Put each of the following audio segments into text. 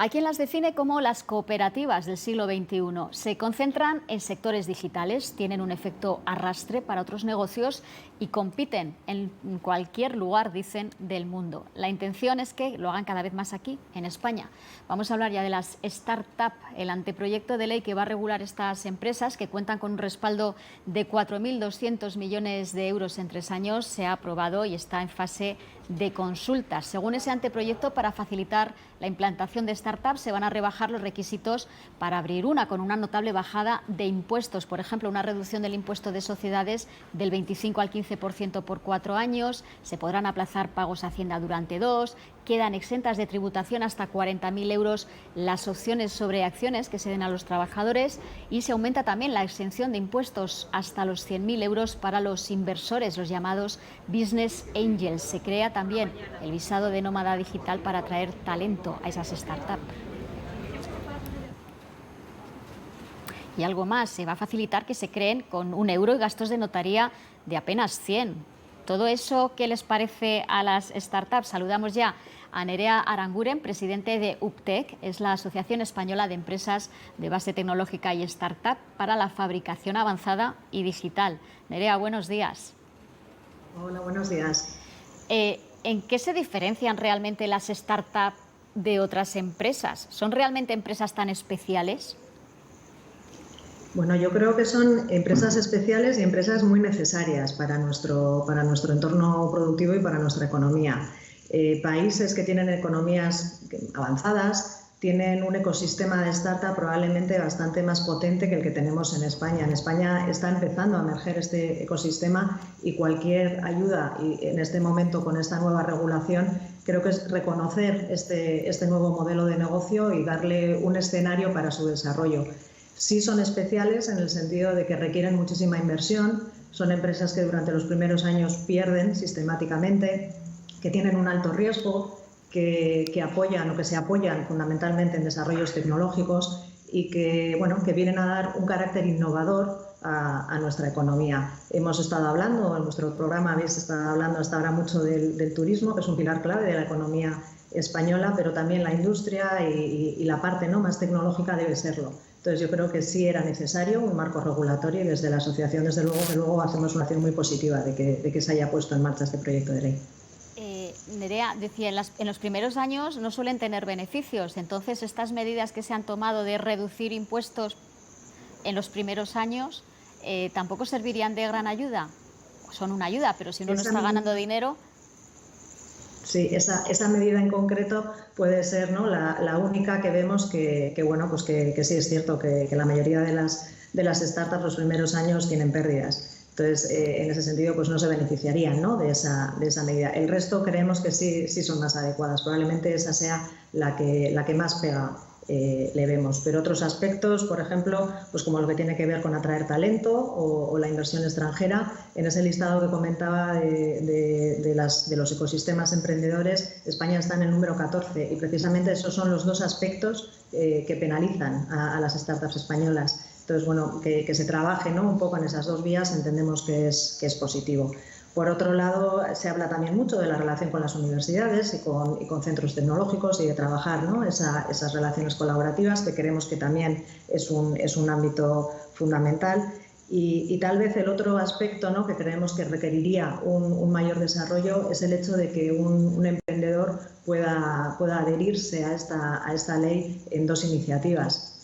Hay quien las define como las cooperativas del siglo XXI. Se concentran en sectores digitales, tienen un efecto arrastre para otros negocios y compiten en cualquier lugar, dicen, del mundo. La intención es que lo hagan cada vez más aquí, en España. Vamos a hablar ya de las start-up, el anteproyecto de ley que va a regular estas empresas, que cuentan con un respaldo de 4.200 millones de euros en 3 años. Se ha aprobado y está en fase de consultas. Según ese anteproyecto, para facilitar la implantación de startups, se van a rebajar los requisitos para abrir una, con una notable bajada de impuestos. Por ejemplo, una reducción del impuesto de sociedades del 25 al 15% por 4 años. Se podrán aplazar pagos a Hacienda durante 2. Quedan exentas de tributación hasta 40.000 euros las opciones sobre acciones que se den a los trabajadores, y se aumenta también la exención de impuestos hasta los 100.000 euros para los inversores, los llamados business angels. Se crea también el visado de nómada digital para atraer talento a esas startups. Y algo más, se va a facilitar que se creen con 1 euro y gastos de notaría de apenas 100. Todo eso, ¿qué les parece a las startups? Saludamos ya a Nerea Aranguren, presidente de UPTEC, es la Asociación Española de Empresas de Base Tecnológica y Startup para la Fabricación Avanzada y Digital. Nerea, buenos días. Hola, buenos días. ¿En qué se diferencian realmente las startups de otras empresas? ¿Son realmente empresas tan especiales? Bueno, yo creo que son empresas especiales y empresas muy necesarias para nuestro entorno productivo y para nuestra economía. Países que tienen economías avanzadas tienen un ecosistema de startup probablemente bastante más potente que el que tenemos en España. En España está empezando a emerger este ecosistema y cualquier ayuda, y en este momento con esta nueva regulación, creo que es reconocer este nuevo modelo de negocio y darle un escenario para su desarrollo. Sí son especiales en el sentido de que requieren muchísima inversión, son empresas que durante los primeros años pierden sistemáticamente, que tienen un alto riesgo, que apoyan o que se apoyan fundamentalmente en desarrollos tecnológicos y que vienen a dar un carácter innovador a nuestra economía. Hemos estado hablando, en vuestro programa habéis estado hablando hasta ahora mucho del turismo, que es un pilar clave de la economía española, pero también la industria y la parte más tecnológica debe serlo. Entonces yo creo que sí era necesario un marco regulatorio y desde la asociación desde luego hacemos una acción muy positiva de que se haya puesto en marcha este proyecto de ley. Nerea decía, en los primeros años no suelen tener beneficios, entonces estas medidas que se han tomado de reducir impuestos en los primeros años tampoco servirían de gran ayuda. Son una ayuda, pero si uno no está ganando dinero... Sí, esa medida en concreto puede ser la única que vemos que sí es cierto que la mayoría de las startups los primeros años tienen pérdidas. Entonces, en ese sentido, pues no se beneficiarían de esa medida. El resto creemos que sí son más adecuadas. Probablemente esa sea la que más pega le vemos. Pero otros aspectos, por ejemplo, pues como lo que tiene que ver con atraer talento o la inversión extranjera, en ese listado que comentaba de los ecosistemas emprendedores, España está en el número 14 y precisamente esos son los dos aspectos que penalizan a las startups españolas. Entonces, que se trabaje un poco en esas dos vías entendemos que es positivo. Por otro lado, se habla también mucho de la relación con las universidades y con centros tecnológicos y de trabajar esas relaciones colaborativas, que creemos que también es un ámbito fundamental. Y tal vez el otro aspecto que creemos que requeriría un mayor desarrollo es el hecho de que un emprendedor pueda adherirse a esta ley en dos iniciativas.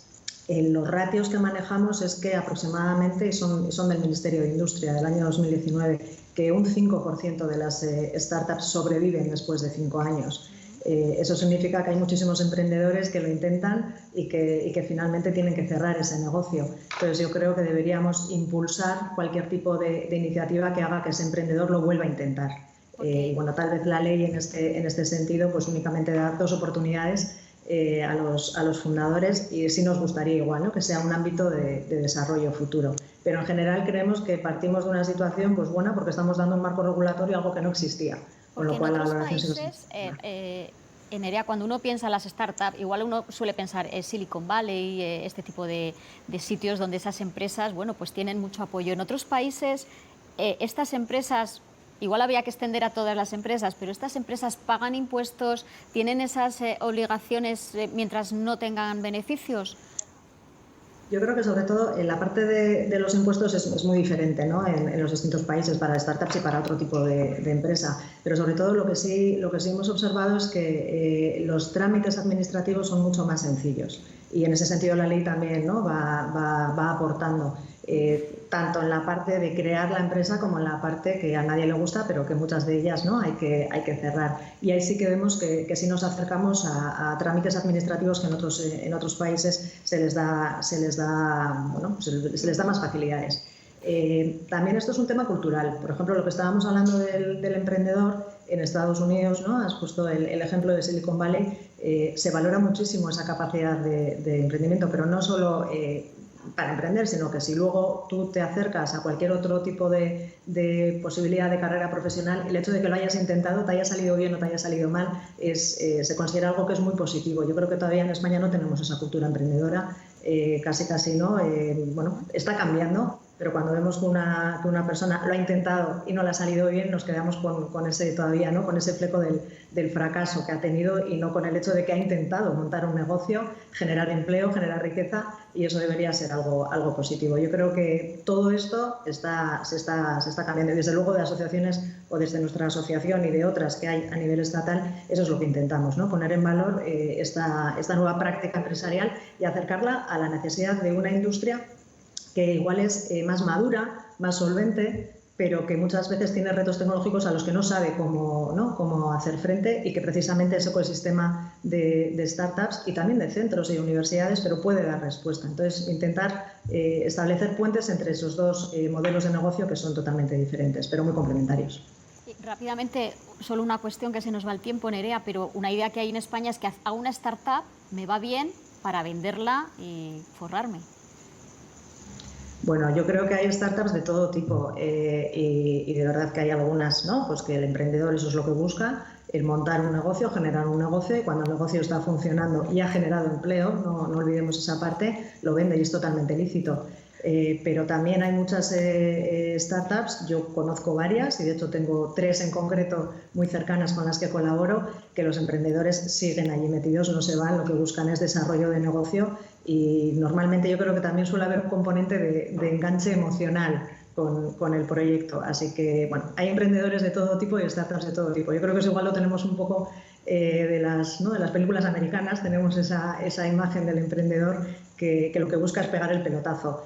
Los ratios que manejamos es que aproximadamente, son del Ministerio de Industria del año 2019, que un 5% de las startups sobreviven después de 5 años. Eso significa que hay muchísimos emprendedores que lo intentan y que finalmente tienen que cerrar ese negocio. Entonces yo creo que deberíamos impulsar cualquier tipo de iniciativa que haga que ese emprendedor lo vuelva a intentar. Tal vez la ley en este sentido pues únicamente da 2 oportunidades a los fundadores, y sí nos gustaría igual que sea un ámbito de desarrollo futuro. Pero en general creemos que partimos de una situación pues buena porque estamos dando un marco regulatorio, algo que no existía. Con lo cual, en otros países, Nerea, cuando uno piensa en las startups, igual uno suele pensar en Silicon Valley, este tipo de sitios donde esas empresas pues tienen mucho apoyo. En otros países, estas empresas igual habría que extender a todas las empresas, pero estas empresas pagan impuestos, tienen esas obligaciones mientras no tengan beneficios. Yo creo que sobre todo en la parte de los impuestos es muy diferente, ¿no? En los distintos países para startups y para otro tipo de empresa. Pero sobre todo lo que sí hemos observado es que los trámites administrativos son mucho más sencillos. Y en ese sentido la ley también, ¿no? va aportando. Tanto en la parte de crear la empresa como en la parte que a nadie le gusta, pero que muchas de ellas, ¿no? hay que cerrar. Y ahí sí que vemos que sí nos acercamos a trámites administrativos que en otros países se les da más facilidades. También esto es un tema cultural. Por ejemplo, lo que estábamos hablando del emprendedor en Estados Unidos, ¿no? Has puesto el ejemplo de Silicon Valley. Se valora muchísimo esa capacidad de emprendimiento, pero no solo para emprender, sino que si luego tú te acercas a cualquier otro tipo de posibilidad de carrera profesional, el hecho de que lo hayas intentado, te haya salido bien o te haya salido mal, se considera algo que es muy positivo. Yo creo que todavía en España no tenemos esa cultura emprendedora, casi no. Bueno, está cambiando, pero cuando vemos que una persona lo ha intentado y no le ha salido bien, nos quedamos con ese todavía, ¿no? Con ese fleco del fracaso que ha tenido y no con el hecho de que ha intentado montar un negocio, generar empleo, generar riqueza, y eso debería ser algo positivo. Yo creo que todo esto se está cambiando, y desde luego de asociaciones o desde nuestra asociación y de otras que hay a nivel estatal, eso es lo que intentamos, ¿no? Poner en valor esta nueva práctica empresarial y acercarla a la necesidad de una industria que igual es más madura, más solvente, pero que muchas veces tiene retos tecnológicos a los que no sabe cómo hacer frente, y que precisamente ese ecosistema de startups y también de centros y universidades, pero puede dar respuesta. Entonces, intentar establecer puentes entre esos dos modelos de negocio que son totalmente diferentes, pero muy complementarios. Rápidamente, solo una cuestión que se nos va el tiempo, Nerea, pero una idea que hay en España es que a una startup me va bien para venderla y forrarme. Bueno, yo creo que hay startups de todo tipo y de verdad que hay algunas, ¿no? Pues que el emprendedor eso es lo que busca, el montar un negocio, generar un negocio, y cuando el negocio está funcionando y ha generado empleo, no olvidemos esa parte, lo vende y es totalmente lícito. Pero también hay muchas startups, yo conozco varias y de hecho tengo 3 en concreto muy cercanas con las que colaboro, que los emprendedores siguen allí metidos, no se van, lo que buscan es desarrollo de negocio, y normalmente yo creo que también suele haber un componente de enganche emocional con el proyecto. Así que, bueno, hay emprendedores de todo tipo y startups de todo tipo. Yo creo que eso igual lo tenemos un poco de las películas americanas, tenemos esa imagen del emprendedor que lo que busca es pegar el pelotazo.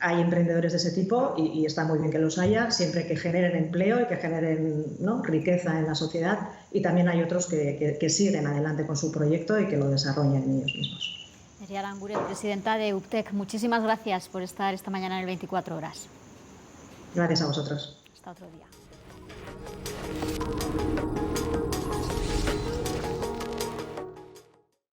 Hay emprendedores de ese tipo y está muy bien que los haya, siempre que generen empleo y que generen, ¿no?, riqueza en la sociedad, y también hay otros que siguen adelante con su proyecto y que lo desarrollan ellos mismos. Nerea Aranguren, presidenta de UPTEC, muchísimas gracias por estar esta mañana en el 24 Horas. Gracias a vosotros. Hasta otro día.